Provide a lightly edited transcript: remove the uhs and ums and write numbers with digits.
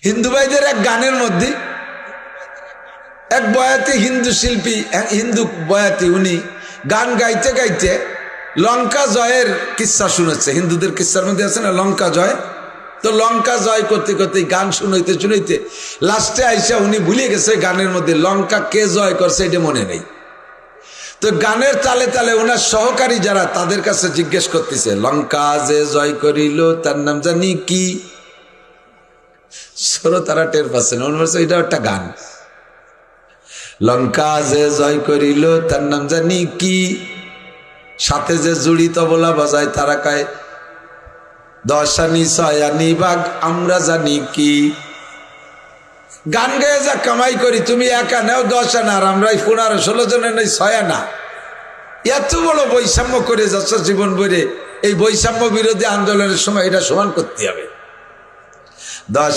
হিন্দু ভাইদের এক গানের মধ্যে এক বয়াতি হিন্দু শিল্পী, হিন্দু বয়াতি, উনি গান গাইতে গাইতে লঙ্কা জয়ের কিস্সা শুনেছে। হিন্দুদের কিস্সার মধ্যে আছে না লঙ্কা জয়, তো লঙ্কা জয় করতে করতে গান শুনাইতে শুনাইতে লাস্টে আইসা উনি ভুলে গেছে গানের মধ্যে লঙ্কা কে জয় করছে এটা মনে নেই। তো গানের তালে তালে ওনার সহকারী যারা তাদের কাছে জিজ্ঞেস করতেছে লঙ্কা যে জয় করিল তার নাম জানি কি। তারা টের পাচ্ছে না, এটা একটা গান। লঙ্কা যে জয় করিল তার নাম জানি কি, সাথে যে জুড়ি তবলা বাজায় তারা কায় দশানি ছয়ানি বাঘ আমরা জানি কি। গান গেয়ে যা কামাই করি তুমি একা নেও 10 আনা আর আমরা 15-16 জনের নেই 6 আনা। এত বড় বৈষম্য করে যাচ্ছ জীবন ভরে, এই বৈষম্য বিরোধী আন্দোলনের সময় এটা সমান করতে হবে। 10